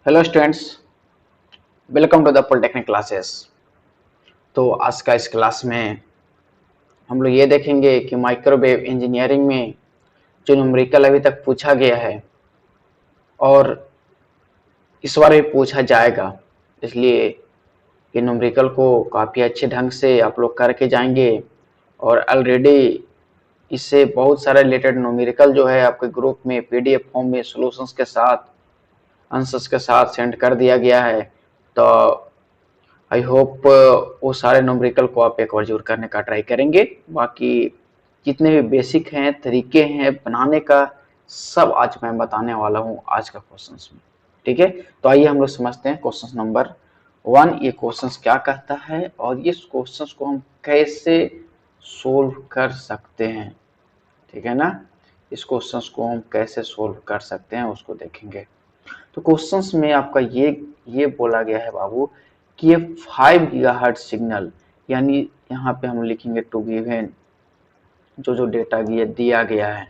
Hello students, welcome to the polytechnic classes. तो आज का इस क्लास में हम लोग ये देखेंगे कि माइक्रोवेव इंजीनियरिंग में जो न्यूमेरिकल अभी तक पूछा गया है और इस बार भी पूछा जाएगा, इसलिए कि न्यूमेरिकल को काफ़ी अच्छे ढंग से आप लोग करके जाएंगे। और ऑलरेडी इससे बहुत सारे रिलेटेड न्यूमेरिकल जो है आपके ग्रुप में पीडीएफ फॉर्म में सॉल्यूशंस के साथ, आंसर्स के साथ सेंड कर दिया गया है। तो आई होप वो सारे न्यूमेरिकल को आप एक बार जरूर करने का ट्राई करेंगे। बाकी जितने भी बेसिक हैं, तरीके हैं बनाने का, सब आज मैं बताने वाला हूँ आज का क्वेश्चंस में। ठीक है, तो आइए हम लोग समझते हैं क्वेश्चन नंबर 1 ये क्वेश्चंस क्या कहता है और ये क्वेश्चंस को हम कैसे सोल्व कर सकते हैं। ठीक है ना, इस क्वेश्चंस को हम कैसे सोल्व कर सकते हैं उसको देखेंगे। तो क्वेश्चंस में आपका ये बोला गया है बाबू कि ये 5 गीगाहर्ट्ज सिग्नल, यानी यहाँ पे हम लिखेंगे टू गिवन जो डेटा दिया गया है।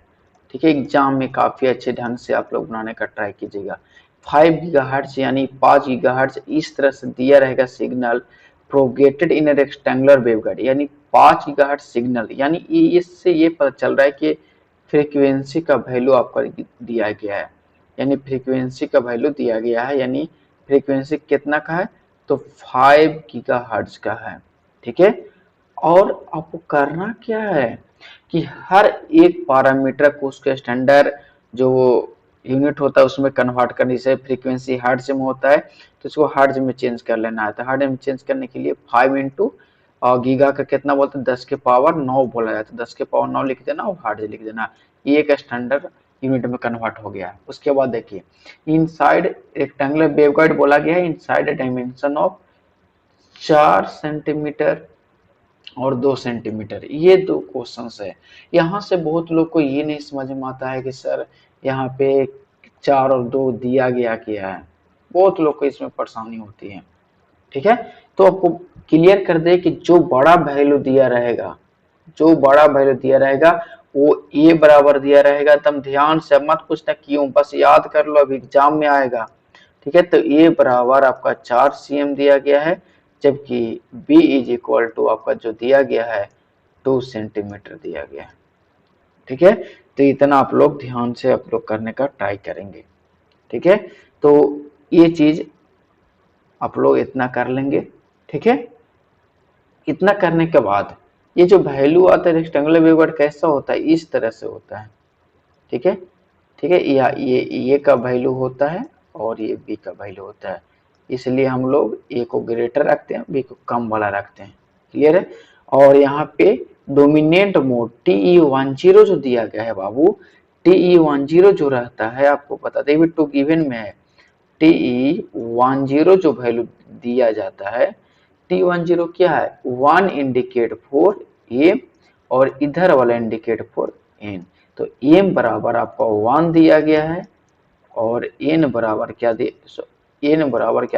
ठीक है, एग्जाम में काफी अच्छे ढंग से आप लोग बनाने का ट्राई कीजिएगा। 5 गीगाहर्ट्ज यानी 5 गीगाहर्ट्ज इस तरह से दिया रहेगा सिग्नल प्रोगेटेड इन रेक्टेंगुलर वेवगाइड, यानी 5 गीगाहर्ट्ज सिग्नल, यानी इससे ये पता चल रहा है कि फ्रीक्वेंसी का वैल्यू आपका दिया गया है, यानी फ्रीक्वेंसी का वैल्यू दिया गया है, यानी फ्रीक्वेंसी कितना का है तो 5 गीगाहर्ट्ज का है। ठीक है, और आपको करना क्या है कि हर एक पैरामीटर को उसके स्टैंडर्ड जो यूनिट होता है उसमें कन्वर्ट करने से, फ्रीक्वेंसी हर्ट्ज में होता है तो इसको हर्ट्ज में चेंज कर लेना है। तो हर्ट्ज में चेंज करने के लिए 5 इंटू गीगा का कितना बोलते हैं 10 के पावर 9 बोला जाता है, 10 के पावर 9 लिख देना और हर्ट्ज लिख देना। ये एक स्टैंडर्ड यूनिट में कन्वर्ट हो गया। उसके बाद देखिए इनसाइड रेक्टेंगुलर वेवगाइड बोला गया है, इनसाइड डायमेंशन ऑफ 4 सेंटीमीटर और 2 सेंटीमीटर, ये दो क्वेश्चंस है। यहाँ से बहुत लोग को ये नहीं समझ में आता है कि सर यहाँ पे 4 और 2 दिया गया क्या है, बहुत लोग को इसमें परेशानी होती है। ठीक है, तो आपको क्लियर कर दे कि जो बड़ा वैल्यू दिया रहेगा, जो बड़ा वैल्यू दिया रहेगा वो ए बराबर दिया रहेगा। तुम ध्यान से मत पूछना क्यों, बस याद कर लो, अभी एग्जाम में आएगा। ठीक है, तो ए बराबर आपका 4 cm दिया गया है, जबकि बी इज इक्वल टू आपका जो दिया गया है 2 सेंटीमीटर दिया गया है। ठीक है, तो इतना आप लोग ध्यान से आप लोग करने का ट्राई करेंगे। ठीक है, तो ये चीज आप लोग इतना कर लेंगे। ठीक है, इतना करने के बाद ये जो वैल्यू आता है रेक्टेंगुलर वेवगाइड कैसा होता है, इस तरह से होता है। ठीक है, ठीक है, या ये का वैल्यू होता है और ये बी का वैल्यू होता है, इसलिए हम लोग ए को ग्रेटर रखते हैं, बी को कम वाला रखते हैं। क्लियर है, और यहाँ पे डोमिनेंट मोड TE10 जो दिया गया है बाबू, TE10 जो रहता है आपको बता दें टू गिवन में है। TE10 जो वैल्यू दिया जाता है, T10 क्या है, 1 इंडिकेट फॉर ए और इधर वाला इंडिकेट फॉर एन। तो एम बराबर आपका 1 दिया गया है और एन बराबर क्या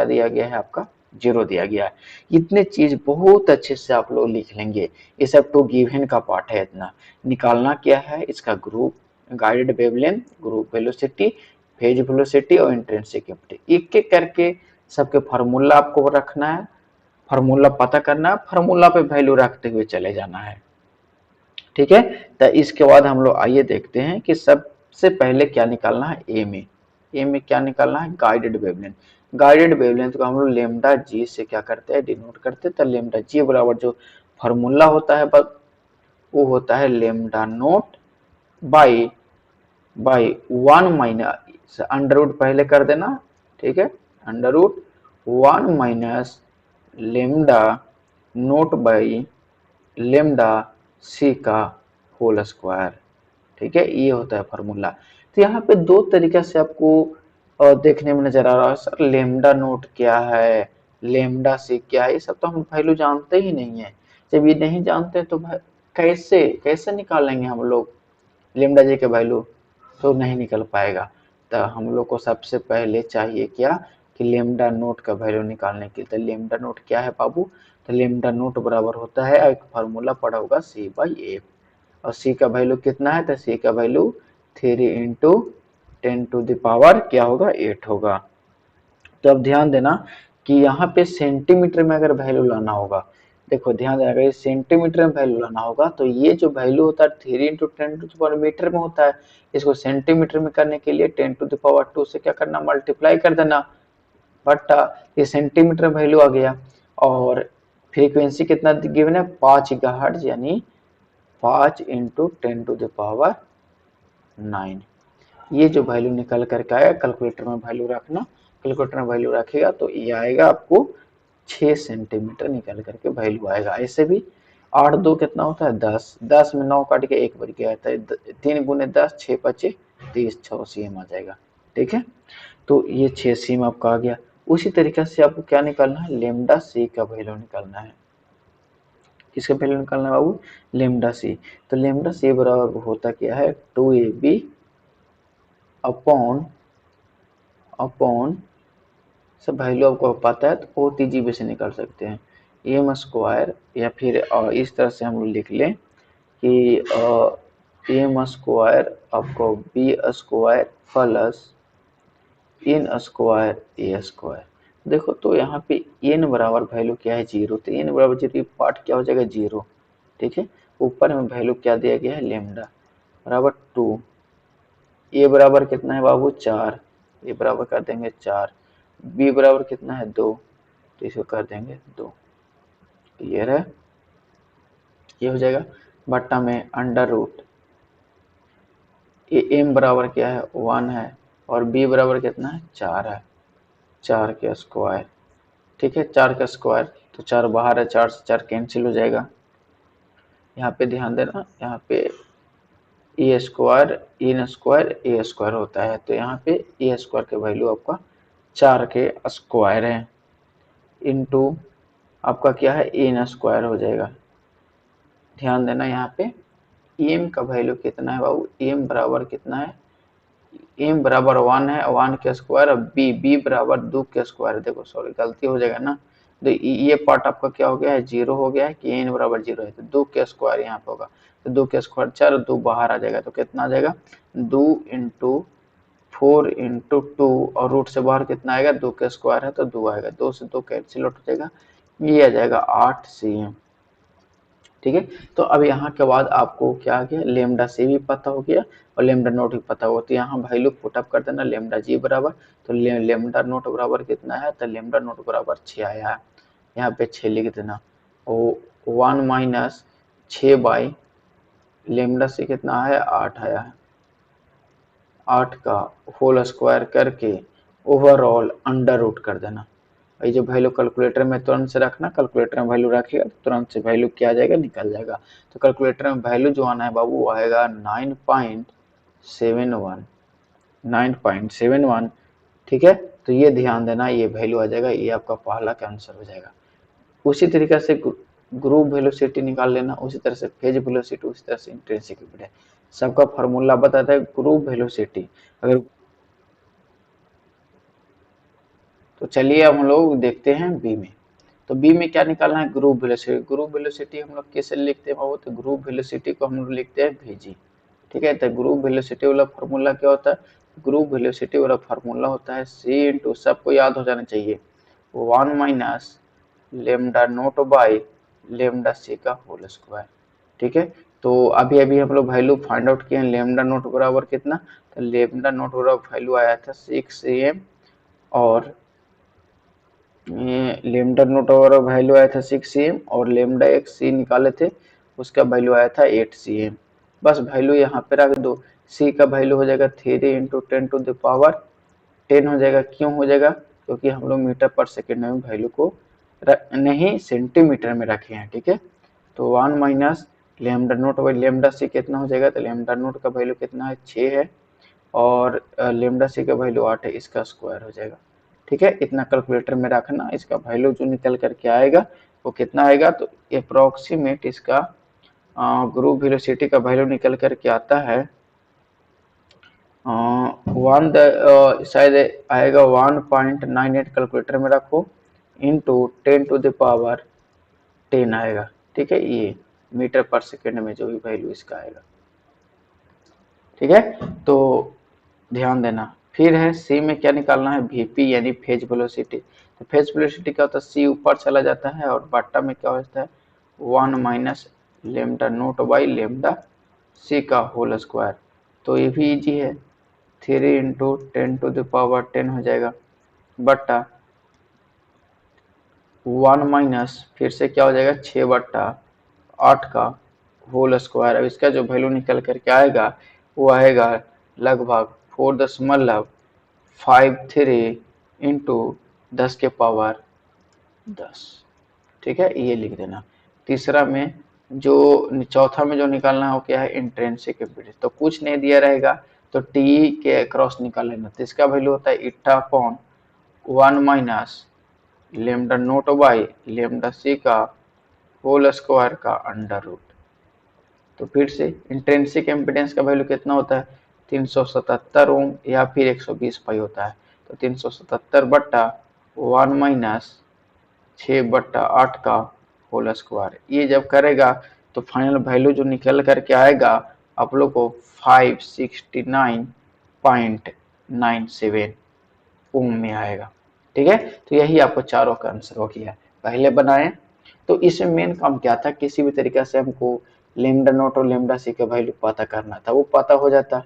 दिया गया है आपका 0 दिया गया है। इतने चीज बहुत अच्छे से आप लोग लिख लेंगे, ये सब टू गिवन का पार्ट है। इतना निकालना क्या है, इसका group guided wavelength, group velocity, phase velocity और इंट्रिंसिक एम्पलीट्यूड, एक एक करके सबके फार्मूला आपको रखना है, फार्मूला पता करना है, फार्मूला पे वैल्यू रखते हुए चले जाना है। ठीक है, तो इसके बाद हम लोग आइए देखते हैं कि सबसे पहले क्या निकालना है। ए में क्या निकालना है, गाइडेड वेवलेंथ। गाइडेड वेवलेंथ को हम लोग लेमडा जी से क्या करते हैं, डिनोट करते हैं। तो लेमडा जी बराबर जो फॉर्मूला होता है वो होता है lambda naught by 1 under root पहले कर देना। ठीक है, under root 1 minus lambda naught by lambda C का होल स्क्वायर। ठीक है, ये होता है फॉर्मूला। तो यहाँ पे दो तरीका से आपको देखने में नजर आ रहा है, सर लेमडा नोट क्या है, लेमडा सी क्या है, ये सब तो हम वैल्यू जानते ही नहीं है। जब ये नहीं जानते तो कैसे कैसे निकालेंगे हम लोग लेमडा जी के वैल्यू, तो नहीं निकल पाएगा। तो हम लोग को सबसे पहले चाहिए क्या कि लेमडा नोट का वैल्यू निकालने के लिए। तो लेमडा नोट क्या है बाबू, तो लेमडा नोट बराबर होता है, एक फार्मूला पड़ा होगा सी बाई एफ, और सी का वैल्यू कितना है, तो सी का value 3 into 10 to the power क्या होगा 8 होगा। तो अब ध्यान देना कि यहाँ पे सेंटीमीटर में अगर वैल्यू लाना होगा, देखो ध्यान देना, अगर ये सेंटीमीटर में वैल्यू लाना होगा तो ये जो वैल्यू होता है 3 × 10⁻² मीटर में होता है। इसको सेंटीमीटर में करने के लिए 10⁻² से क्या करना, मल्टीप्लाई कर देना, बट ये सेंटीमीटर में वैल्यू आ गया। और फ्रीक्वेंसी कितना गिवन है, 5 गीगाहर्ट्ज, यानी 5 × 10⁻⁹। ये जो वैल्यू निकल करके आया, कैलकुलेटर में वैल्यू रखना, कैलकुलेटर में वैल्यू रखेगा तो ये आएगा आपको 6 सेंटीमीटर निकल करके वैल्यू आएगा। ऐसे भी 8 2 कितना होता है 10, 10 में 9 काट के 1 बच गया था, 3 × 10 6 5 30 6 सीएम आ जाएगा। ठीक है, तो ये 6 सीएम आपका आ गया। उसी तरीके से आपको क्या निकालना है, लेमडा सी का वैल्यू निकालना है। किसका वैल्यू निकालना है बाबू, लेमडा सी। तो लेमडा सी बराबर होता क्या है, 2ab अपॉन सब वैल्यू आपको पता है तो OTG से निकाल सकते हैं, एम स्क्वायर, या फिर इस तरह से हम लोग लिख लें कि एम स्क्वायर आपको B square plus N square A square. देखो तो यहाँ पे एन बराबर वैल्यू क्या है, 0, तो एन बराबर 0, पार्ट क्या हो जाएगा 0। ठीक है, ऊपर में वैल्यू क्या दिया गया है, लेमडा बराबर 2, ए बराबर कितना है बाबू 4, ए बराबर कर देंगे 4, बी बराबर कितना है 2, तो इसको कर देंगे 2। क्लियर है, ये हो जाएगा बट्टा में अंडर रूट, ए एम बराबर क्या है 1 है, और बी बराबर कितना है 4 है, 4 के स्क्वायर। ठीक है, 4 का स्क्वायर, तो 4 बाहर है, 4 से 4 कैंसिल हो जाएगा। यहाँ पे ध्यान देना, यहाँ पे ए square N square A square होता है, तो यहाँ पे ए स्क्वायर के वैल्यू आपका 4 के स्क्वायर है, इनटू आपका क्या है एन स्क्वायर हो जाएगा। ध्यान देना यहाँ पे एम का वैल्यू कितना है बाबू, एम बराबर कितना है, एम बराबर 1 है, 1 के स्क्वायर, और बी बराबर 2 के स्क्वायर। देखो सॉरी गलती हो जाएगा ना, तो ये पार्ट आपका क्या हो गया है, 0 हो गया है कि एन बराबर 0 है, तो 2 के स्क्वायर यहाँ पे होगा, तो 2 के स्क्वायर 4, 2 बाहर आ जाएगा, तो कितना आ जाएगा 2 × 4 × 2, और रूट से बाहर कितना आएगा, 2 के स्क्वायर है तो 2 आएगा, 2 से 2 कैंसिल आउट हो जाएगा, ये आ जाएगा 8 सीएम। ठीक है, तो अब यहाँ के बाद आपको क्या आ गया, लेमडा सी भी पता हो गया और लेमडा नोट भी पता हो, तो यहाँ वैल्यू पुटअप कर देना, लेमडा जी बराबर, तो लेमडा नोट बराबर कितना है, तो लेमडा नोट बराबर 6 आया है, यहाँ पे 6 लिख देना, और 1 - 6 बाई लेमडा सी कितना है 8 आया है, 8 का होल स्क्वायर करके ओवरऑल अंडर रूट कर देना। ये जो वैल्यू कैलकुलेटर में तुरंत से रखना, कैलकुलेटर में वैल्यू रखिएगा तो तुरंत से वैल्यू क्या आ जाएगा, निकल जाएगा। तो कैलकुलेटर में वैल्यू जो आना है बाबू वो आएगा 9.71, 9.71। ठीक है, तो ये ध्यान देना, ये वैल्यू आ जाएगा, ये आपका पहला का आंसर हो जाएगा। उसी तरीके से ग्रुप वेलोसिटी निकाल लेना, उसी तरह से फेज वेलोसिटी, उसी तरह से इंट्रिंसिक इम्पीडेंस, सबका फार्मूला बताता है ग्रुप वेलोसिटी। अगर तो चलिए अब हम लोग देखते हैं बी में, तो बी में क्या निकालना है, ग्रुप वेलोसिटी। ग्रुप वेलोसिटी हम लोग कैसे लिखते हैं बाबू, तो ग्रुप वेलोसिटी को हम लोग लिखते हैं vg। ठीक है, तो ग्रुप वेलोसिटी वाला फार्मूला क्या होता है, ग्रुप वेलोसिटी वाला फार्मूला होता है c इंटू, सबको याद हो जाना चाहिए, 1 - lambda naught by lambda C का होल स्क्वायर। ठीक है, तो अभी अभी हम लोग वैल्यू फाइंड आउट किए हैं, लेमडा नोट बराबर कितना, तो लेमडा नोट बराबर वैल्यू आया था 6 am, और लेमडा नोट और वैल्यू आया था 6 cm, और लेमडा एक सी निकाले थे उसका वैल्यू आया था 8 cm। बस वैल्यू यहाँ पे रख दो, सी का वैल्यू हो जाएगा 3 × 10⁻10 हो जाएगा। क्यों हो जाएगा, क्योंकि हम लोग मीटर पर सेकेंड में वैल्यू को नहीं सेंटीमीटर में रखे हैं। ठीक है, तो 1 - लेमडा नोट बाई लेमडा सी कितना हो जाएगा, तो लेमडा नोट का वैल्यू कितना है 6 है, और लेमडा सी का वैल्यू 8 है, इसका स्क्वायर हो जाएगा। ठीक है, इतना कैलकुलेटर में रखना, इसका वैल्यू जो निकल करके आएगा वो कितना आएगा, तो अप्रोक्सीमेट इसका ग्रुप वेलोसिटी का वैल्यू निकल करके आता है शायद आएगा 1.98, कैलकुलेटर में रखो, इंटू 10⁻10 आएगा। ठीक है, ये मीटर पर सेकेंड में जो भी वैल्यू इसका आएगा। ठीक है, तो ध्यान देना, फिर है सी में क्या निकालना है, वीपी यानी फेज वेलोसिटी। तो फेज वेलोसिटी क्या होता है, सी ऊपर चला जाता है और बट्टा में क्या होता है 1 minus lambda naught by lambda C का होल स्क्वायर। तो ये भी इजी है, 3 इंटू 10⁻10 हो जाएगा बट्टा 1 माइनस फिर से क्या हो जाएगा 6/8 का होल स्क्वायर। अब इसका जो वैल्यू निकल करके आएगा वो आएगा लगभग 4.53 इंटू 10⁻10। ठीक है, ये लिख देना। तीसरा में जो चौथा में जो निकालना है वो क्या है, इंट्रिंसिक इम्पीडेंस। तो कुछ नहीं दिया रहेगा तो टी के अक्रॉस निकाल लेना। तो इसका वैल्यू होता है eta upon 1 minus lambda naught by lambda C का होल स्क्वायर का अंडर रूट। तो फिर से इंट्रिंसिक इम्पीडेंस का वैल्यू कितना होता है 377 ओम या फिर 120 पाई होता है। तो 377 बट्टा 1 माइनस 6/8 का होल स्क्वायर। ये जब करेगा तो फाइनल वैल्यू जो निकल करके आएगा आप लोग को 569.97 ओम में आएगा। ठीक है, तो यही आपको चारों का आंसर हो गया। पहले बनाए तो इसमें मेन काम क्या था, किसी भी तरीके से हमको लेमडा नोट और लेमडा सी का वैल्यू पता करना था, वो पता हो जाता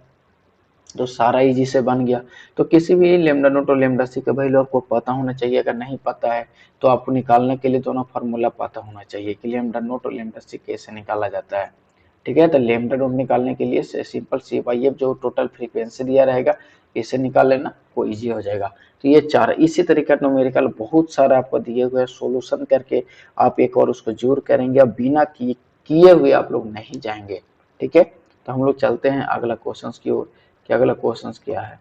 तो सारा इजी से बन गया। तो किसी भी लेमडा नोट और लेमडा सी का वैल्यू आपको पता होना चाहिए। अगर नहीं पता है तो आपको निकालने के लिए दोनों फार्मूला पता होना चाहिए कि लेमडा नोट और लेमडा सी कैसे निकाला जाता है। ठीक है, तो लेमडा नोट निकालने के लिए सिंपल सी बाई एफ जो टोटल फ्रीक्वेंसी दिया रहेगा इसे निकाल लेना, वो इजी हो जाएगा। तो ये चार इसी तरीके का न्यूमेरिकल बहुत सारा आपको दिए हुए सोल्यूशन करके आप एक और उसको जोड़ करेंगे, अब बिना किए हुए आप लोग नहीं जाएंगे। ठीक है, तो हम लोग चलते हैं अगला क्वेश्चन की ओर कि अगला क्वेश्चन क्या है।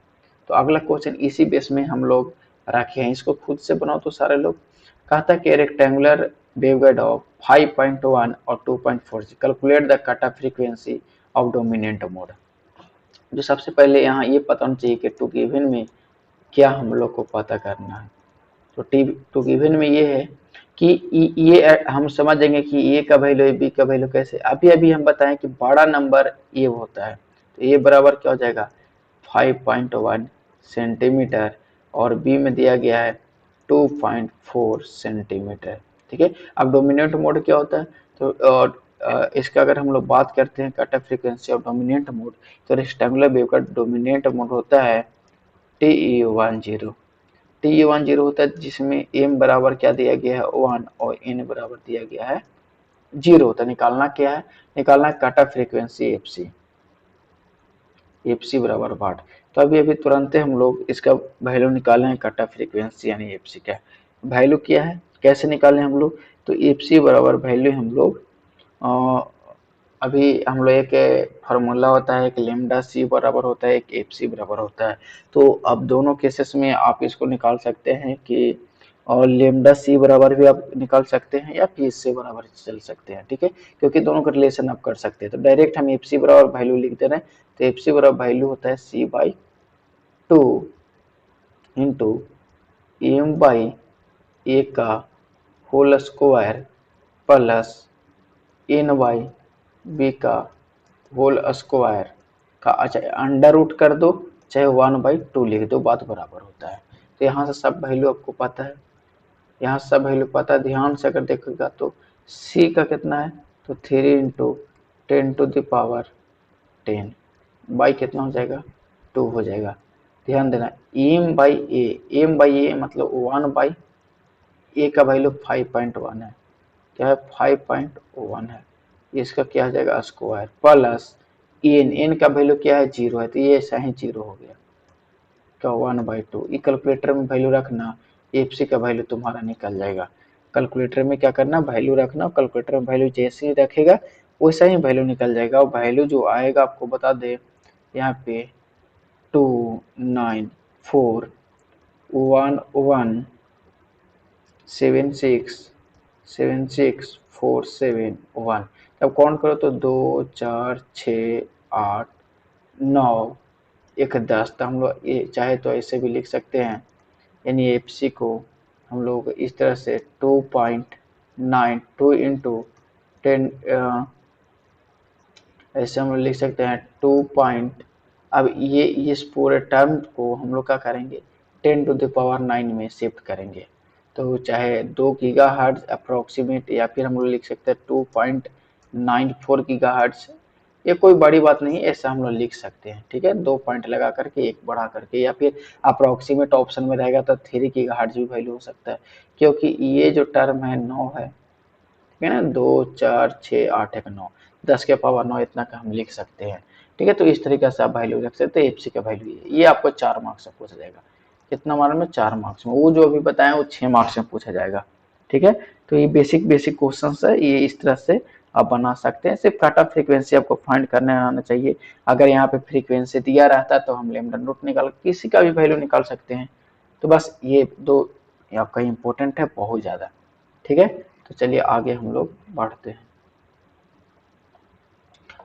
तो अगला क्वेश्चन इसी बेस में हम लोग रखे हैं, इसको खुद से बनाओ तो सारे लोग। कहता है कि रेक्टेंगुलर वेवगाइड ऑफ 5.1 और 2.4 calculate the cut off frequency of dominant mode. जो सबसे पहले यहाँ ये पता होना चाहिए कि टू गिवन में क्या हम लोग को पता करना है। तो टू गिवन में ये है कि ये हम समझ जाएंगे कि ए का वैल्यू है, बी का वैल्यू कैसे। अभी अभी हम बताएं कि बड़ा नंबर ए होता है तो ए बराबर क्या हो जाएगा 5.1 सेंटीमीटर और बी में दिया गया है 2.4 सेंटीमीटर। ठीक है, अब डोमिनेंट मोड क्या होता है तो इसका अगर हम लोग बात करते हैं cut off frequency of dominant mode, तो रेक्टेंगुलर वेव का डोमिनेंट मोड होता है TE10। TE10 होता है जिसमें m बराबर क्या दिया गया है 1 और n बराबर दिया गया है 0 होता है। निकालना क्या है, निकालना है कट ऑफ फ्रीक्वेंसी एफसी बराबर वाट। तो अभी अभी तुरंत हम लोग इसका वैल्यू निकाले हैं कट ऑफ फ्रीक्वेंसी यानी एफसी का वैल्यू क्या है, कैसे निकाले हम लोग। तो एफसी बराबर वैल्यू हम लोग अभी हम लोग एक फार्मूला होता है, एक लेमडा सी बराबर होता है, एक एफ सी बराबर होता है। तो अब दोनों केसेस में आप इसको निकाल सकते हैं कि और लेमडा सी बराबर भी आप निकाल सकते हैं या फिर इससे बराबर चल सकते हैं। ठीक है, क्योंकि दोनों का रिलेशन आप कर सकते हैं। तो डायरेक्ट हम एफ सी बराबर वैल्यू लिख दे रहे हैं। तो एफ सी बराबर वैल्यू होता है C/2 into M by A का whole square plus N by B का होल स्क्वायर का अच्छा अंडर रूट कर दो चाहे 1/2 लिख दो, बात बराबर होता है। तो यहाँ से सब वैल्यू आपको पता है, यहाँ सब वैल्यू पता है। ध्यान से अगर देखोगा तो c का कितना है तो 3 इंटू 10⁻10 बाई कितना हो जाएगा 2 हो जाएगा। ध्यान देना एम बाई ए मतलब 1/, ए का वैल्यू 5.1 है, क्या है 5.1 है, इसका क्या हो जाएगा स्क्वायर प्लस एन का वैल्यू क्या है 0 है तो ये ऐसा ही 0 हो गया क्या 1/2। ये कैलकुलेटर में वैल्यू रखना, एफसी का वैल्यू तुम्हारा निकल जाएगा। कैलकुलेटर में क्या करना वैल्यू रखना, कैलकुलेटर में वैल्यू जैसे ही रखेगा वैसा ही वैल्यू निकल जाएगा। और वैल्यू जो आएगा आपको बता दे यहाँ पे 29411767647 तब काउंट करो तो 2 4 6 8 9 1 10। तो हम लोग ये चाहे तो ऐसे भी लिख सकते हैं, यानी एफ सी को हम लोग इस तरह से 2.92 इंटू 10 ऐसे हम लोग लिख सकते हैं अब ये इस पूरे टर्म को हम लोग क्या करेंगे 10⁹ में शिफ्ट करेंगे। तो चाहे 2 गीगाहर्ट्ज अप्रोक्सीमेट या फिर हम लोग लिख सकते हैं 2.94 गीगाहर्ट्ज, ये कोई बड़ी बात नहीं, ऐसा हम लोग लिख सकते हैं। ठीक है, 2 पॉइंट लगा करके एक बढ़ा करके, या फिर अप्रोक्सीमेट ऑप्शन में रहेगा तो 3 गीगाहर्ट्ज भी वैल्यू हो सकता है, क्योंकि ये जो टर्म है 9 है। ठीक है ना, 2 4 6 8 1 9, 10⁹ इतना का हम लिख सकते हैं। ठीक है, तो इस तरीके से आप वैल्यू रख सकते हैं। एफसी का वैल्यू ये आपको 4 मार्क्स से पूछा जाएगा। कितना मार्क में? 4 मार्क्स में। वो जो अभी बताया वो 6 मार्क्स में पूछा जाएगा। ठीक है, तो ये बेसिक बेसिक क्वेश्चन है, ये इस तरह से आप बना सकते हैं। सिर्फ कट ऑफ फ्रीक्वेंसी आपको फाइंड करने आना चाहिए। अगर यहाँ पे फ्रीक्वेंसी दिया रहता तो हम लैम्डा नोट निकाल किसी का भी वैल्यू निकाल सकते हैं। तो बस ये दो आपका इम्पोर्टेंट है बहुत ज़्यादा। ठीक है, तो चलिए आगे हम लोग बढ़ते हैं।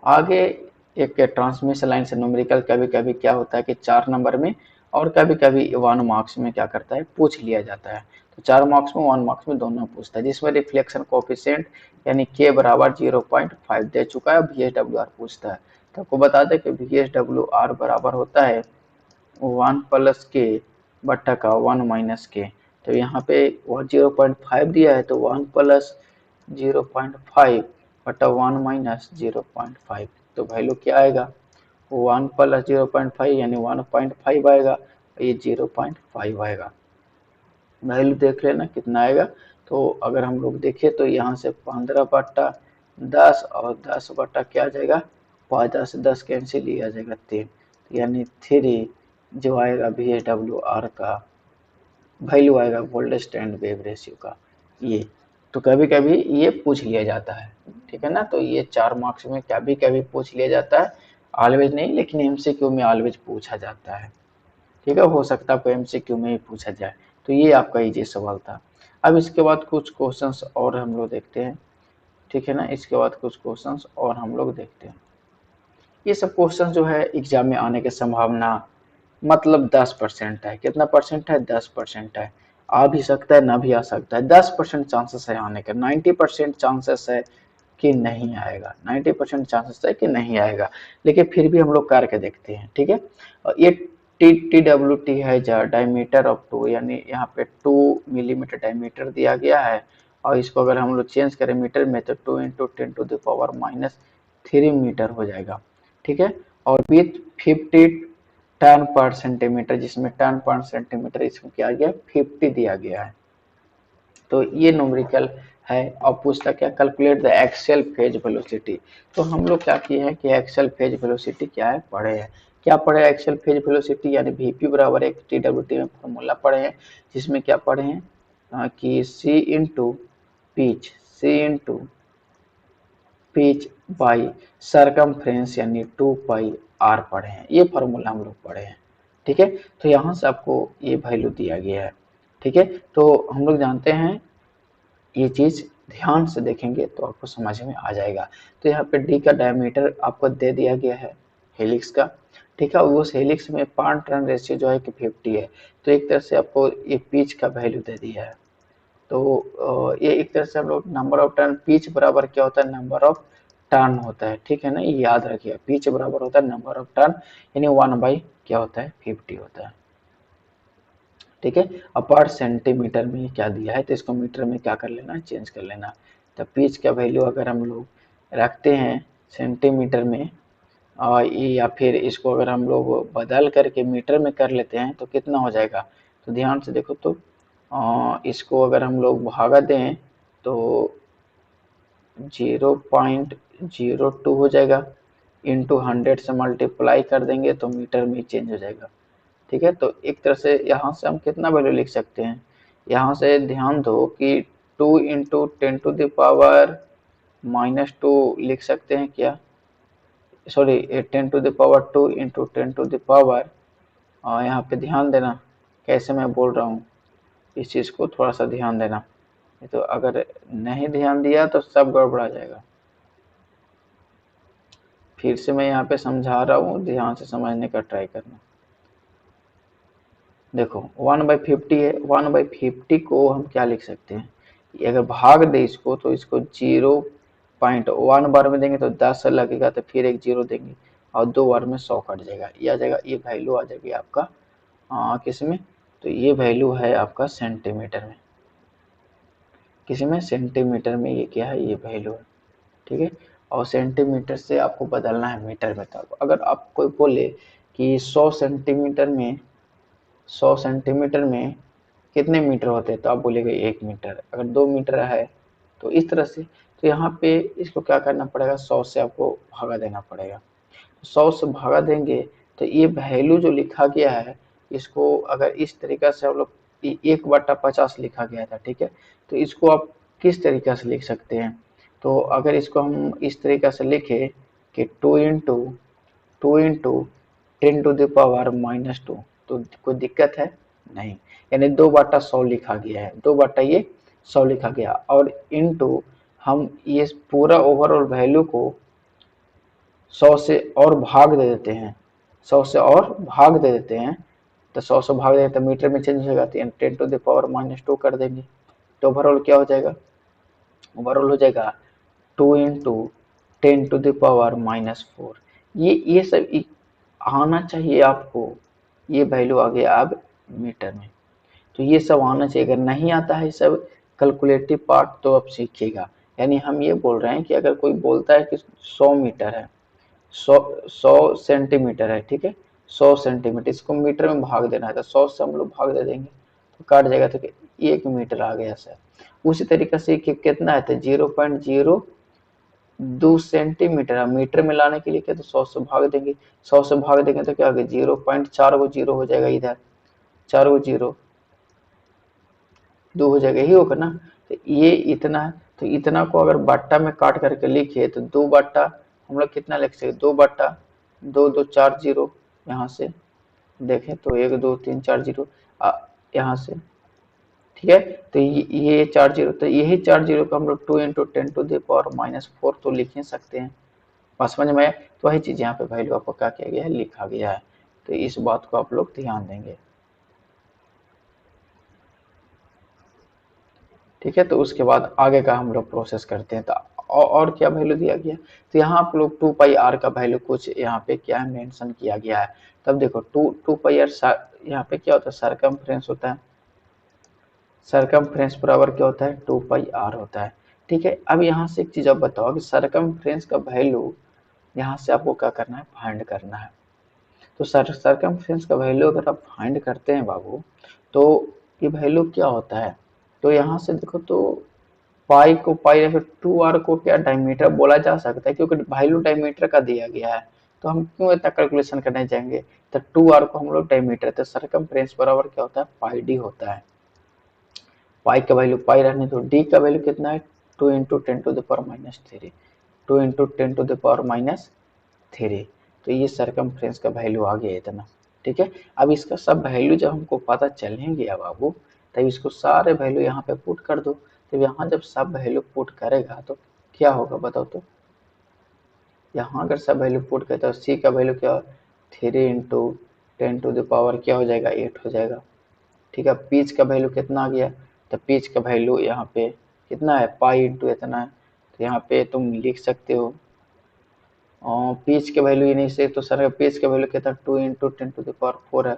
आगे एक ट्रांसमिशन लाइन से न्यूमेरिकल कभी कभी क्या होता है कि 4 नंबर में और कभी कभी 1 मार्क्स में क्या करता है पूछ लिया जाता है। तो 4 मार्क्स में 1 मार्क्स में दोनों पूछता है, जिसमें रिफ्लेक्शन कोफिशिएंट यानी के बराबर 0.5 दे चुका है, VSWR पूछता है। तो आपको बता दें कि VSWR बराबर होता है 1 प्लस के बट्टा का 1 माइनस के। तो यहाँ पे 0.5 दिया है तो 1 प्लस 0.5 बटा 1 माइनस 0.5, तो वैल्यू क्या आएगा 1 प्लस 0.5 यानी 1.5 आएगा, ये 0.5 आएगा। वैल्यू देख लेना कितना आएगा। तो अगर हम लोग देखें तो यहाँ से 15 बट्टा 10 और 10 बट्टा क्या आ जाएगा 5 से 10 कैंसिल ही आ जाएगा 3, यानी 3 जो आएगा VSWR का वैल्यू आएगा वोल्टेज एंड वेव रेशियो का ये। तो कभी कभी ये पूछ लिया जाता है। ठीक है ना, तो ये 4 मार्क्स में कभी कभी पूछ लिया जाता है, ऑलवेज नहीं, लेकिन एमसीक्यू में ऑलवेज पूछा जाता है। ठीक है, हो सकता है आपको एमसीक्यू में ही पूछा जाए। तो ये आपका इजी सवाल था। अब इसके बाद कुछ क्वेश्चंस और हम लोग देखते हैं। ठीक है ना, इसके बाद कुछ क्वेश्चंस और हम लोग देखते हैं। ये सब क्वेश्चन जो है एग्जाम में आने की संभावना मतलब 10% है। कितना परसेंट है? 10% है। आ भी सकता है, ना भी आ सकता है। 10% चांसेस है आने के, 90% चांसेस है कि नहीं आएगा, 90% चांसेस है कि नहीं आएगा, लेकिन फिर भी हम लोग करके देखते हैं। ठीक है, और ये TWT है डायमीटर ऑफ टू, यानी यहाँ पे 2 मिलीमीटर डायमीटर दिया गया है, और इसको अगर हम लोग चेंज करें मीटर में तो 2 इंटू 10⁻³ मीटर हो जाएगा। ठीक है, और विथ 50 टन पर सेंटीमीटर, जिसमें टन पर सेंटीमीटर इसमें क्या गया 50 दिया गया है। तो ये न्यूमेरिकल है। और पूछता क्या calculate the axial phase velocity. तो हम लोग क्या किए हैं कि एक्सियल फेज वेलोसिटी क्या है पढ़े हैं। क्या पढ़े एक्सियल फेज वेलोसिटी यानी VP बराबर एक TWT में फॉर्मूला पढ़े हैं, जिसमें क्या पढ़े हैं कि C into pitch, C into pitch by circumference यानी 2πr पढ़े हैं। ये फॉर्मूला हम लोग पढ़े हैं। ठीक है, तो यहाँ से आपको ये वैल्यू दिया गया है। ठीक है, तो हम लोग जानते हैं ये चीज, ध्यान से देखेंगे तो आपको समझ में आ जाएगा। तो यहाँ पे डी का डायमीटर आपको दे दिया गया है हेलिक्स का। ठीक है, उस हेलिक्स में 5 टर्न रेशियो जो है कि 50 है। तो एक तरह से आपको ये पिच का वैल्यू दे दिया है। तो ये एक तरह से हम लोग नंबर ऑफ टर्न, पिच बराबर क्या होता है नंबर ऑफ टर्न होता है। ठीक है ना, ये याद रखिए, पिच बराबर होता है नंबर ऑफ टर्न, यानी 1 बाई क्या होता है 50 होता है। ठीक है, अब पर सेंटीमीटर में क्या दिया है तो इसको मीटर में क्या कर लेना, चेंज कर लेना। तो पिच का वैल्यू अगर हम लोग रखते हैं सेंटीमीटर में, या फिर इसको अगर हम लोग बदल करके मीटर में कर लेते हैं तो कितना हो जाएगा। तो ध्यान से देखो तो इसको अगर हम लोग भागा दें तो 0.02 हो जाएगा, इंटू 100 से मल्टीप्लाई कर देंगे तो मीटर में चेंज हो जाएगा। ठीक है, तो एक तरह से यहाँ से हम कितना वैल्यू लिख सकते हैं, यहाँ से ध्यान दो कि 2 इंटू 10⁻⁻² लिख सकते हैं क्या, सॉरी 10⁻² इंटू 10⁻, यहाँ पे ध्यान देना कैसे मैं बोल रहा हूँ, इस चीज़ को थोड़ा सा ध्यान देना, तो अगर नहीं ध्यान दिया तो सब गड़बड़ा जाएगा। फिर से मैं यहाँ पे समझा रहा हूँ, ध्यान से समझने का ट्राई करना। देखो 1/50 है, 1/50 को हम क्या लिख सकते हैं, अगर भाग दे इसको तो इसको 0.1 बार में देंगे तो 10 लगेगा, तो फिर एक 0 देंगे और 2 बार में 100 कट जाएगा, ये आ जाएगा, ये वैल्यू आ जाएगी आपका किस में, तो ये वैल्यू है आपका सेंटीमीटर में, किसी में सेंटीमीटर में, ये क्या है, ये वैल्यू है, ठीक है। और सेंटीमीटर से आपको बदलना है मीटर में, तब अगर आप कोई बोले कि 100 सेंटीमीटर में कितने मीटर होते हैं, तो आप बोलेंगे 1 मीटर, अगर 2 मीटर है तो इस तरह से। तो यहाँ पे इसको क्या करना पड़ेगा, 100 से आपको भागा देना पड़ेगा, 100 से भागा देंगे तो ये वैल्यू जो लिखा गया है, इसको अगर इस तरीका से हम लोग 1/50 लिखा गया था, ठीक है, तो इसको आप किस तरीके से लिख सकते हैं, तो अगर इसको हम इस तरीके से लिखे कि 2 × 10⁻², तो कोई दिक्कत है नहीं, यानी 2/100 लिखा गया है, 2/100 लिखा गया, और इंटू हम ये पूरा ओवरऑल वैल्यू को 100 से और भाग दे देते हैं, 100 से और भाग दे देते हैं, तो 100 से भाग देते तो मीटर में चेंज हो जाती है, 10⁻² कर देंगे, तो ओवरऑल क्या हो जाएगा, ओवरऑल हो जाएगा 2 × 10⁻⁻⁴। ये सब आना चाहिए आपको, ये वैल्यू आ गया अब मीटर में, तो ये सब आना चाहिए, अगर नहीं आता है सब कैलकुलेटिव पार्ट तो आप सीखिएगा। यानी हम ये बोल रहे हैं कि अगर कोई बोलता है कि 100 मीटर है, 100 सेंटीमीटर है, ठीक है, 100 सेंटीमीटर, इसको मीटर में भाग देना है, तो 100 से हम लोग भाग दे देंगे तो काट जाएगा, तो 1 मीटर आ गया सर। उसी तरीके से कितना है, तो 0.02 सेंटीमीटर है, मीटर में लाने के लिए क्या, तो 100 से भाग देंगे, 100 से भाग देंगे तो क्या होगा, 0.4 गो जीरो हो जाएगा, इधर 4 गो जीरो, 2 हो जाएगा, यही होगा ना, तो ये इतना है, तो इतना को अगर बट्टा में काट करके लिखिए तो 2/, हम लोग कितना लिख सकते, 2/2, 2 4 जीरो, यहाँ से देखें तो 1 2 3 4 जीरो, यहाँ से, ठीक है, तो ये 4 जीरो, तो यही 4 जीरो को हम लोग 2 × 10⁻⁴ तो लिख ही सकते हैं, बात समझ में आया, तो वही चीज यहाँ पे वैल्यू आपको क्या किया गया है, लिखा गया है, तो इस बात को आप लोग ध्यान देंगे, ठीक है। तो उसके बाद आगे का हम लोग प्रोसेस करते हैं, तो और क्या वैल्यू दिया गया, तो यहाँ आप लोग 2πr का वैल्यू कुछ यहाँ पे क्या मेंशन किया गया है, तब देखो 2πr यहाँ पे क्या होता है, सरकमफ्रेंस होता है, सरकमफ्रेंस बराबर क्या होता है, 2πr होता है, ठीक है। अब यहाँ से एक चीज आप बताओ कि सरकमफ्रेंस का वैल्यू यहाँ से आपको क्या करना है, फाइंड करना है, तो सरकमफ्रेंस का वैल्यू अगर आप फाइंड करते हैं बाबू, तो ये वैल्यू क्या होता है, तो यहाँ से देखो, तो पाई को पाई या फिर 2r को क्या डायमीटर बोला जा सकता है, क्योंकि वैल्यू डायमीटर का दिया गया है, तो हम क्यों इतना कैलकुलेशन करने जाएंगे, तो 2r को हम लोग डायमीटर, तो सरकमफ्रेंस बराबर क्या होता है, पाई डी होता है, पाई का वैल्यू पाई रहने दो, डी का वैल्यू कितना है, 2 × 10⁻³ 2 × 10⁻³ तो ये सरकमफ्रेंस का वैल्यू आ गया इतना, ठीक है। अब इसका सब वैल्यू जब हमको पता चलेंगे बाबू, तब इसको सारे वैल्यू यहाँ पे पुट कर दो, तो यहाँ जब सब वैल्यू पुट करेगा तो क्या होगा बताओ, तो यहाँ अगर सब वैल्यू पुट करते तो सी का वैल्यू क्या, 3 × 10⁻⁴ क्या हो जाएगा, 8 हो जाएगा, ठीक है। पीच का वैल्यू कितना आ गया, तो पीच का वैल्यू यहाँ पे कितना है, पाई इंटू इतना है, तो यहाँ पे तुम लिख सकते हो, पीच के वैल्यू ही नहीं से, तो सर पीच का वैल्यू कितना, 2 × 10⁻⁴ है,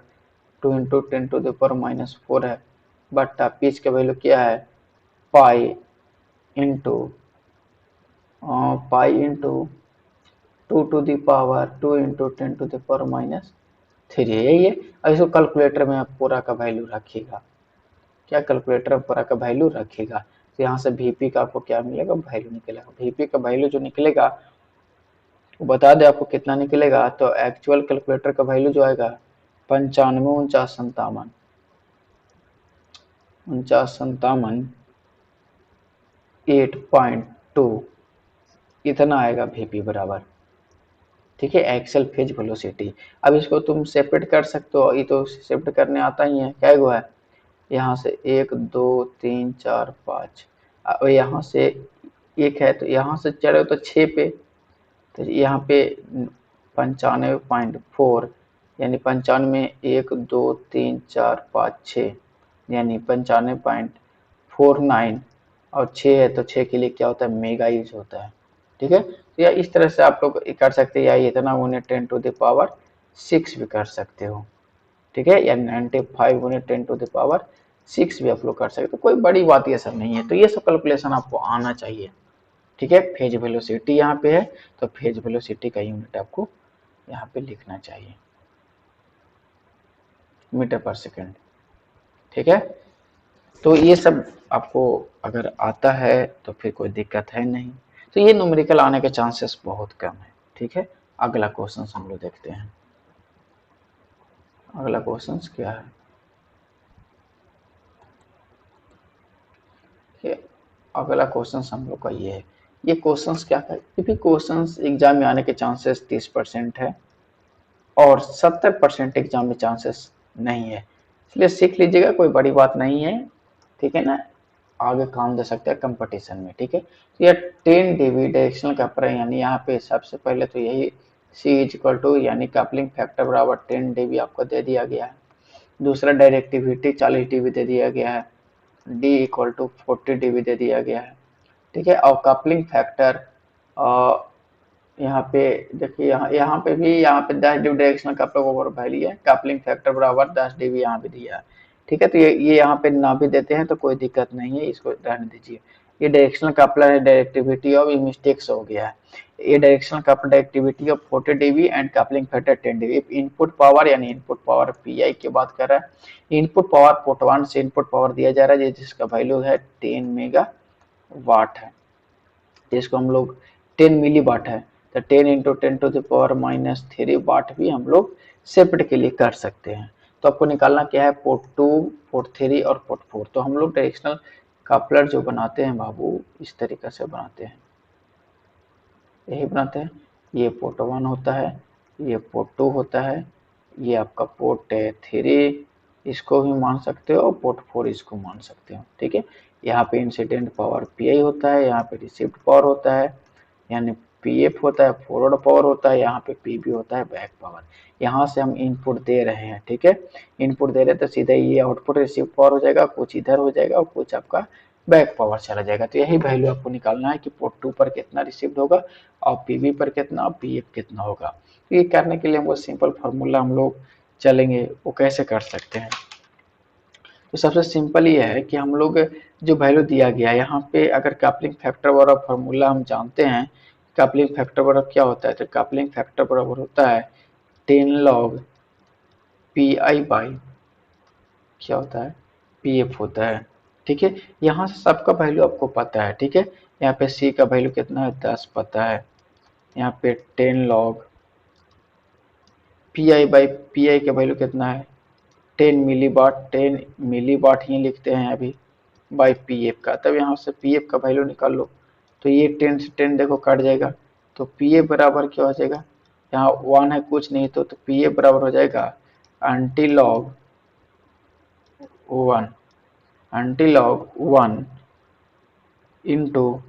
2 × 10⁻⁴ है, बट पीच का वैल्यू क्या है, पाई इंटू पाई इंटू 2 × 10⁻³ यही है। अब इसको कैलकुलेटर में आप पूरा का वैल्यू रखिएगा, क्या कैलकुलेटर में पूरा का वैल्यू रखिएगा, तो यहाँ से वीपी का आपको क्या मिलेगा, वैल्यू निकलेगा, वीपी का वैल्यू जो निकलेगा वो बता दे आपको कितना निकलेगा, तो एक्चुअल कैलकुलेटर का वैल्यू जो आएगा 95 8.2 इतना आएगा वीपी बराबर, ठीक है, एक्सेल फेज वेलोसिटी। अब इसको तुम सेपरेट कर सकते हो, ये तो सेपरेट करने आता ही है, क्या हुआ है, यहाँ से 1 2 3 4 5, और यहाँ से एक है, तो यहाँ से चढ़े तो 6 पे, तो यहाँ पे 95.4, यानी 95 1 2 3 4 5 6, यानी 95.49, और 6 है तो 6 के लिए क्या होता है, मेगा यूज होता है, ठीक है। तो या इस तरह से आप लोग कर सकते हैं, या इतना उन्हें 10⁶ भी कर सकते हो, ठीक है, या 95 उन्हें 10⁶ भी आप लोग कर सकते हो, कोई बड़ी बात ये सब नहीं है। तो ये सब कैलकुलेशन आपको आना चाहिए, ठीक है। फेज वेलोसिटी यहाँ पे है, तो फेज वेलोसिटी का यूनिट आपको यहाँ पे लिखना चाहिए, मीटर पर सेकेंड, ठीक है। तो ये सब आपको अगर आता है तो फिर कोई दिक्कत है नहीं, तो ये न्यूमेरिकल आने के चांसेस बहुत कम है, ठीक है। अगला क्वेश्चन हम लोग देखते हैं। अगला क्वेश्चन क्या है कि अगला क्वेश्चन हम लोग का ये है। ये क्वेश्चंस क्या है, ये भी क्वेश्चंस एग्जाम में आने के चांसेस 30% है और 70% एग्जाम में चांसेस नहीं है, इसलिए सीख लीजिएगा, कोई बड़ी बात नहीं है, ठीक है ना। आगे काम दे सकते हैं कंपटीशन में, ठीक है। तो ये 10 dB डायरेक्शनल कपलर, यानी यहाँ पे सबसे पहले तो यही C इज इक्वल टू यानी कपलिंग फैक्टर बराबर 10 dB आपको दे दिया गया है। दूसरा डायरेक्टिविटी 40 dB दे दिया गया है, D इक्वल टू 40 dB दे दिया गया है, ठीक है। और कपलिंग फैक्टर यहाँ पे देखिए, यहाँ पे भी यहाँ पे 10 dB directional coupler over value है, कपलिंग फैक्टर बराबर 10 dB यहाँ पे दिया है, ठीक है। तो ये यहाँ पे ना भी देते हैं तो कोई दिक्कत नहीं है, इसको रहने दीजिए। ये डायरेक्शनल कपलर है, डायरेक्टिविटी ऑफ मिस्टेक्स हो गया है। ये directional coupler directivity of 40 dB and coupling factor 10 dB। Input power यानी इनपुट पावर पी की बात कर रहा है। इनपुट पावर पोर्ट 1 से इनपुट पावर दिया जा रहा है जिसका वैल्यू है 10 मेगा वाट है, जिसको हम लोग 10 मिली वाट है, तो 10 इंटू 10⁻³ वाट भी हम लोग सेपरेट के लिए कर सकते हैं। तो आपको निकालना क्या है, पोर्ट 2, पोर्ट 3 और पोर्ट 4। तो हम लोग डायरेक्शनल कपलर जो बनाते हैं बाबू, इस तरीके से बनाते हैं, यही बनाते हैं। ये पोर्ट 1 होता है, ये पोर्ट 2 होता है, ये आपका पोर्ट 3 इसको भी मान सकते हो और पोर्ट 4 इसको मान सकते हो, ठीक है। यहाँ पे इंसिडेंट पावर पी होता है, यहाँ पे रिसीव्ड पावर होता है, यानी पीएफ होता है, फॉरवर्ड पावर होता है, यहाँ पे पीबी होता है, बैक पावर। यहाँ से हम इनपुट दे रहे हैं, ठीक है। इनपुट दे रहे हैं तो सीधा ये आउटपुट रिसीव पावर हो जाएगा, कुछ इधर हो जाएगा और कुछ आपका बैक पावर चला जाएगा। तो यही वैल्यू आपको निकालना है कि पोर्ट 2 पर कितना रिसीव्ड होगा और पीबी पर कितना और पीएफ कितना होगा। तो ये करने के लिए हमको सिंपल फार्मूला हम लोग चलेंगे, वो कैसे कर सकते हैं। तो सबसे सिंपल ये है कि हम लोग जो वैल्यू दिया गया है यहाँ पे, अगर कपलिंग फैक्टर वाला फार्मूला हम जानते हैं, कपलिंग फैक्टर बराबर क्या होता है, तो कपलिंग फैक्टर बराबर होता है 10 log पी आई बाई क्या होता है, पी एफ होता है, ठीक है। यहाँ से सबका वैल्यू आपको पता है, ठीक है। यहाँ पे सी का वैल्यू कितना है, 10 पता है। यहाँ पे 10 log P I by P I का वैल्यू कितना है, 10 मिली वाट, 10 मिली वाट ही लिखते हैं अभी, बाई पी एफ का। तब यहाँ से पी एफ का वैल्यू निकाल लो, तो ये 10 से 10 देखो कट जाएगा, तो पी एफ बराबर क्या हो जाएगा, यहाँ 1 है कुछ नहीं, तो पी एफ बराबर हो जाएगा anti log 1, anti log 1 into,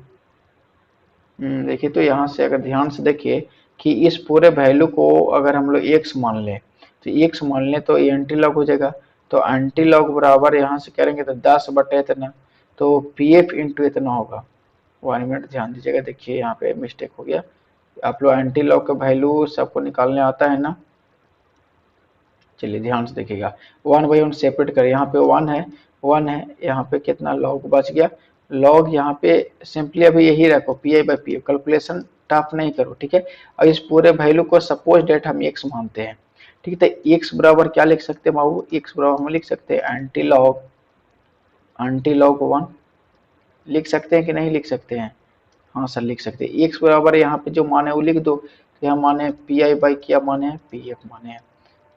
देखिए तो यहाँ से अगर ध्यान से देखिए कि इस पूरे वैल्यू को अगर हम लोग x मान लें, तो x मान लें तो ये एंटी लॉग हो जाएगा। तो एंटी लॉग बराबर यहाँ से करेंगे तो 10 बटे इतना, तो पी एफ इंटू इतना होगा। 1 मिनट ध्यान दीजिएगा, देखिए यहाँ पे मिस्टेक हो गया। आप लोग एंटी लॉग का वैल्यू सबको निकालने आता है ना, चलिए ध्यान से देखिएगा। 1/1 सेपरेट करें, यहाँ पे 1 है, 1 है, यहाँ पे कितना लॉग बच गया, लॉग यहाँ पे सिंपली अभी यही रखो P I by P, calculation tough नहीं करो, ठीक है। और इस पूरे वैल्यू को सपोज डेट हम x मानते हैं, ठीक है। तो x बराबर क्या लिख सकते हैं बाबू, x बराबर हम लिख सकते हैं एंटी लॉग 1 लिख सकते हैं कि नहीं लिख सकते हैं, हाँ सर लिख सकते हैं। x बराबर यहाँ पे जो माने वो लिख दो, तो यहाँ माने पी आई बाई क्या माने हैं, पी एफ माने हैं,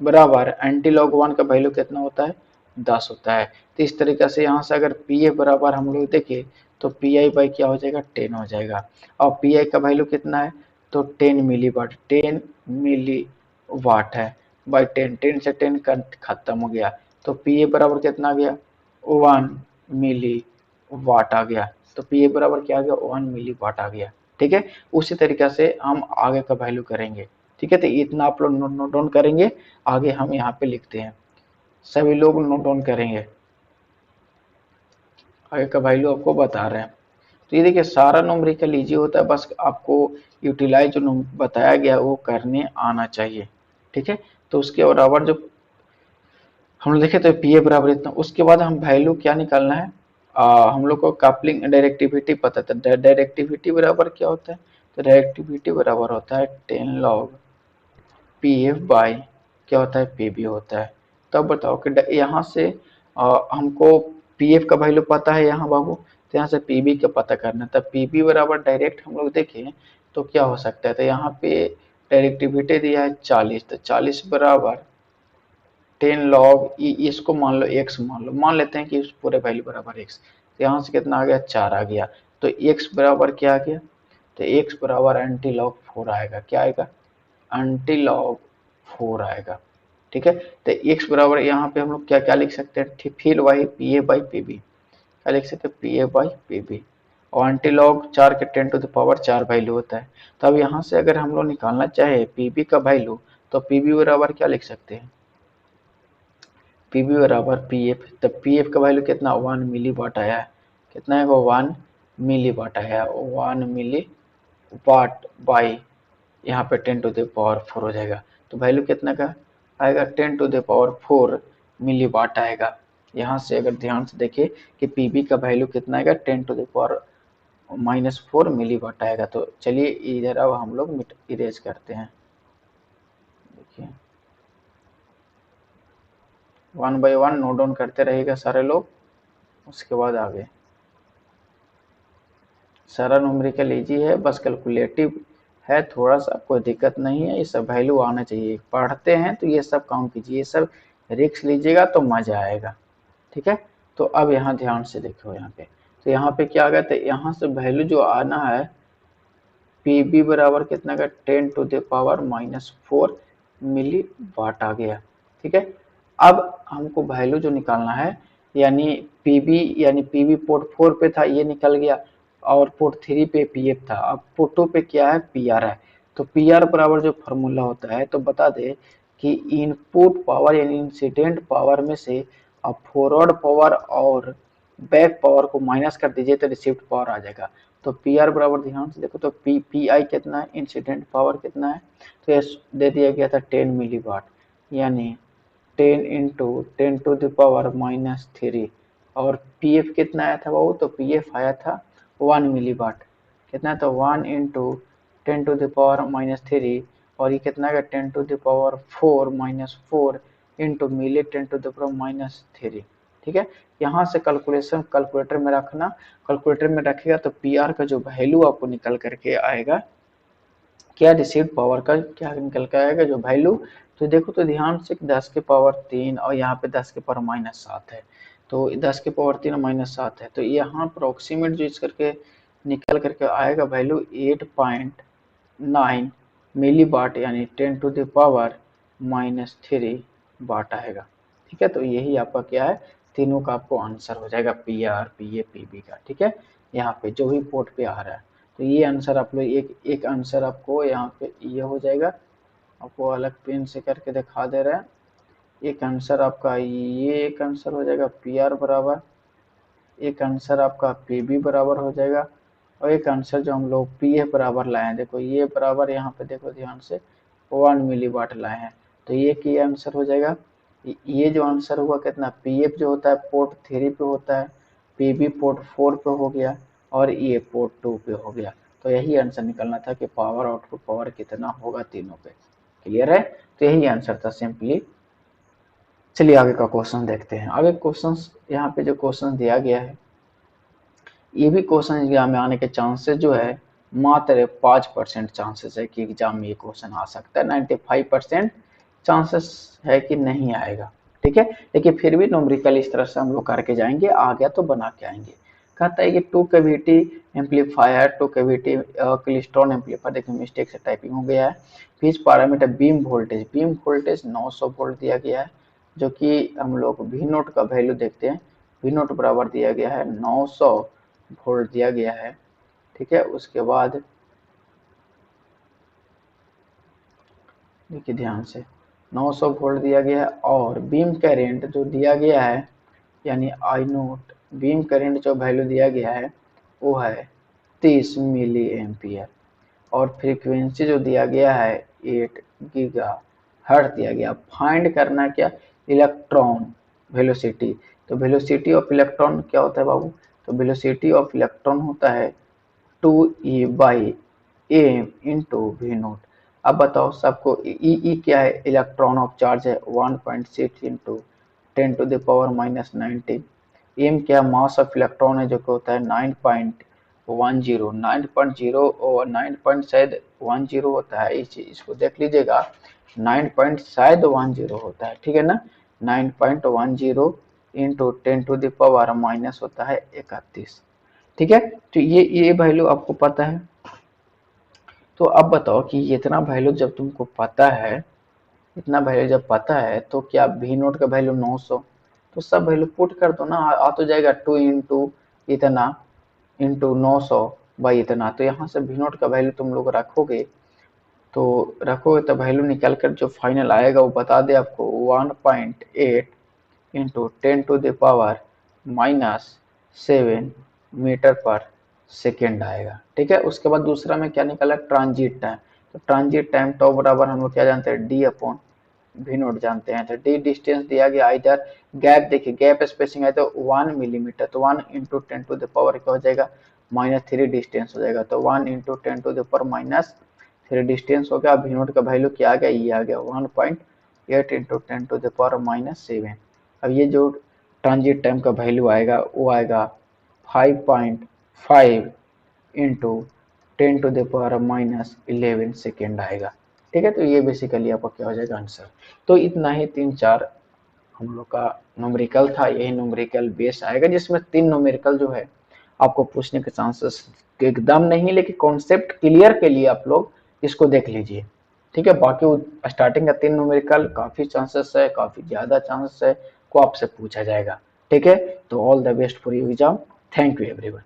बराबर एंटी लॉग 1 का वैल्यू कितना होता है, 10 होता है। तो इस तरीके से यहाँ से अगर पी ए बराबर हम लोग देखें तो पी आई बाई क्या हो जाएगा, 10 हो जाएगा। और पी आई का वैल्यू कितना है, तो 10 मिली वाट, 10 मिली वाट है बाई 10, 10 से 10 खत्म हो गया, तो पी ए बराबर कितना आ गया, 1 मिली वाट आ गया। तो पी ए बराबर क्या आ गया, 1 मिली वाट आ गया, ठीक है। उसी तरीके से हम आगे का वैल्यू करेंगे, ठीक है। तो इतना आप लोग नोट डाउन करेंगे, आगे हम यहाँ पे लिखते हैं, सभी लोग नोट डाउन करेंगे, आगे का वैल्यू आपको बता रहे हैं। तो ये देखिए सारा न्यूमेरिकल इजी होता है, बस आपको यूटिलाइज जो बताया गया वो करने आना चाहिए। ठीक है, तो उसके बराबर जो हम लोग देखे तो पी ए बराबर इतना, उसके बाद हम वैल्यू क्या निकालना है, हम लोग को कपलिंग डायरेक्टिविटी पता था। डायरेक्टिविटी बराबर क्या होता है, तो डायरेक्टिविटी बराबर होता है 10 लॉग पी एफ बाई क्या होता है, पी बी होता है। तब बताओ कि यहाँ से हमको पी एफ का वैल्यू पता है यहाँ बाबू, तो यहाँ से पी बी का पता करना है। तब पी बी बराबर डायरेक्ट हम लोग देखें तो क्या हो सकता है, तो यहाँ पे डायरेक्टिविटी दिया है 40, तो 40 बराबर 10 लॉग इसको मान लो x, मान लेते हैं कि इस पूरे वैल्यू बराबर x, तो यहाँ से कितना आ गया, 4 आ गया। तो x बराबर क्या आ गया, तो x बराबर एंटी लॉग 4 आएगा। क्या आएगा, एंटी लॉग 4 आएगा। ठीक है, तो x बराबर यहाँ पे हम लोग क्या क्या लिख सकते हैं, फिर वही P A by P B, क्या लिख सकते हैं, P A by P B. और एंटी लॉग 4 के 10 टू द पावर 4 वैल्यू होता है। तो अब यहाँ से अगर हम लोग निकालना चाहे पी बी का वैल्यू, तो पी बी बराबर क्या लिख सकते हैं, पी बी बराबर पी एफ। तब पी एफ का वैल्यू कितना, 1 मिली वाट आया है। कितना है वो, 1 मिली वाट आया है। 1 मिली वाट बाई यहाँ पे 10 टू द पावर 4 हो जाएगा। तो वैल्यू कितना का आएगा, 10 टू द पावर 4 मिली वाट आएगा। यहाँ से अगर ध्यान से देखें कि पी बी का वैल्यू कितना आएगा, 10 टू द पावर -4 मिली वाट आएगा। तो चलिए इधर अब हम लोग इरेज करते हैं। देखिए 1 बाई 1 नोट डाउन करते रहेगा सारे लोग, उसके बाद आगे सारा न्यूमेरिकल इजी है, बस कैलकुलेटिव है, थोड़ा सा कोई दिक्कत नहीं है। ये सब वैल्यू आना चाहिए, पढ़ते हैं तो ये सब काम कीजिए, ये सब रिक्स लीजिएगा तो मजा आएगा। ठीक है, तो अब यहाँ ध्यान से देखो, यहाँ पे तो यहाँ पे क्या आ गया, तो यहाँ से वैल्यू जो आना है पी बी बराबर कितना का, 10 टू द पावर -4 मिली वाट आ गया। ठीक है, अब हमको वैल्यू जो निकालना है, यानी पी बी, यानी पी बी पोर्ट 4 पे था ये निकल गया, और पोर्ट 3 पे पी एफ था। अब पोर्ट 2 पे क्या है, पी आर है। तो पी आर बराबर जो फॉर्मूला होता है, तो बता दे कि इनपुट पावर यानी इंसिडेंट पावर में से अब फॉरवर्ड पावर और बैक पावर को माइनस कर दीजिए तो रिसीव्ड पावर आ जाएगा। तो पी आर बराबर ध्यान से देखो, तो पी आई कितना है, इंसिडेंट पावर कितना है, तो ये दे दिया गया था 10 मिली वाट, यानी 10 इंटू 10 टू द पावर -3। और पी एफ कितना आया था वो, तो पी एफ आया था 1 मिली वाट। कितना, तो 1 इंटू 10 टू द पावर -3, और ये कितना है, 10 to the power 4 -4 into milli 10 to the power -3। ठीक है, यहाँ से कैलकुलेशन कैलकुलेटर में रखना, कैलकुलेटर में रखेगा तो पी आर का जो वैल्यू आपको निकल करके आएगा, क्या रिसीव्ड पावर का क्या निकल के आएगा जो वैल्यू, तो देखो तो ध्यान से 10 के पावर 3 और यहाँ पे 10 के पावर -7 है, तो 10 के पावर 3 और -7 है, तो यहाँ अप्रोक्सीमेट जो इस करके निकल करके आएगा वैल्यू 8.9 मिली वाट, यानी 10 टू द पावर -3 वाट आएगा। ठीक है, तो यही आपका क्या है, तीनों का आपको आंसर हो जाएगा, P R P A P B का। ठीक है, यहाँ पे जो भी पोर्ट पे आ रहा है, तो ये आंसर आप लोग एक आंसर आपको यहाँ पे ये हो जाएगा, आपको अलग पेन से करके दिखा दे रहा है। एक आंसर आपका ये एक आंसर हो जाएगा पी आर बराबर, एक आंसर आपका पी बी बराबर हो जाएगा, और एक आंसर जो हम लोग पी एफ बराबर लाए हैं, देखो ये बराबर यहाँ पे देखो ध्यान से 1 मिली वाट लाए हैं, तो ये की आंसर हो जाएगा। ये जो आंसर हुआ कितना, पी एफ जो होता है पोर्ट 3 पे होता है, पी बी पोर्ट 4 पे हो गया, और ये पोर्ट 2 पे हो गया। तो यही आंसर निकलना था कि पावर आउटपुट पावर कितना होगा तीनों पे। क्लियर है, तो यही आंसर था सिंपली। चलिए आगे का क्वेश्चन देखते हैं। आगे क्वेश्चन यहाँ पे जो क्वेश्चन दिया गया है, ये भी क्वेश्चन एग्जाम में आने के चांसेस जो है मात्र 5% चांसेस है कि एग्जाम में ये क्वेश्चन आ सकता है, 95% चांसेस है कि नहीं आएगा। ठीक है, लेकिन फिर भी न्यूमेरिकल इस तरह से हम लोग करके जाएंगे, आ गया तो बना के आएंगे। कहता है कि 2 cavity amplifier, 2 cavity klystron amplifier, देखिए मिस्टेक से टाइपिंग हो गया है। पीच पैरामीटर बीम वोल्टेज 900 वोल्ट दिया गया है, जो कि हम लोग वी नोट का वैल्यू देखते हैं, वी नोट बराबर दिया गया है 900 वोल्ट दिया गया है। ठीक है, उसके बाद देखिए ध्यान से 900 वोल्ट दिया गया है, और बीम करेंट जो दिया गया है, यानी आई नोट बीम करेंट जो वैल्यू दिया गया है वो है 30 मिली एम्पियर और फ्रीक्वेंसी जो दिया गया है 8 गीगा हर्ट्ज दिया गया। फाइंड करना है क्या, इलेक्ट्रॉन वेलोसिटी। तो वेलोसिटी ऑफ इलेक्ट्रॉन क्या होता है बाबू, तो वेलोसिटी ऑफ इलेक्ट्रॉन होता है 2E/m इंटू वी नोट। अब बताओ सबको, ई क्या है, इलेक्ट्रॉन ऑफ चार्ज है 1.6 इंटू 10⁻⁻19। एम क्या, मास ऑफ इलेक्ट्रॉन है जो कि होता है 9.10 9.0 और 9 पॉइंट शायद 10 होता है, इसको देख लीजिएगा, 9 पॉइंट शायद 10 होता है, ठीक है ना। 9.10 इंटू 10⁻⁻ होता है 31, ठीक है। तो ये वैल्यू आपको पता है। तो अब बताओ कि इतना वैल्यू जब तुमको पता है, इतना वैल्यू जब पता है तो क्या वी नोट का वैल्यू 900, तो सब वैल्यू पुट कर दो ना, आ तो जाएगा 2 इंटू इतना इंटू 900 बाई इतना। तो यहाँ से वी नोट का वैल्यू तुम लोग रखोगे, तो रखोगे तो वैल्यू निकल कर जो फाइनल आएगा वो बता दे आपको 1.8 इंटू 10⁻⁻7 मीटर पर सेकेंड आएगा, ठीक है। उसके बाद दूसरा में क्या निकला, ट्रांजिट टाइम। तो ट्रांजिट टाइम तो बराबर हम लोग क्या जानते हैं, डी अपॉन वी नोट जानते हैं। तो डी डिस्टेंस दिया गया, इधर गैप देखिए, गैप स्पेसिंग है तो 1 मिलीमीटर, तो 1 इंटू 10⁻⁻ क्या हो जाएगा, -3 डिस्टेंस हो जाएगा। तो 1 इंटू 10⁻⁻3 डिस्टेंस हो गया। वी नोट का वैल्यू क्या आ गया, ये आ गया 1.8 इंटू 10⁻⁻7। अब ये जो ट्रांजिट टाइम का वैल्यू आएगा वो आएगा 5.5 इंटू 10⁻⁻11 सेकेंड आएगा, ठीक है। तो ये बेसिकली आपका क्या हो जाएगा, आंसर। तो इतना ही 3-4 हम लोग का न्यूमेरिकल था, यही न्यूमेरिकल बेस आएगा जिसमें 3 न्यूमेरिकल जो है आपको पूछने के चांसेस एकदम नहीं, लेकिन कॉन्सेप्ट क्लियर के लिए आप लोग इसको देख लीजिए, ठीक है। बाकी स्टार्टिंग का 3 न्यूमेरिकल काफी चांसेस है, काफी ज्यादा चांसेस है को आपसे पूछा जाएगा, ठीक है। तो all the best for you exam, thank you everyone.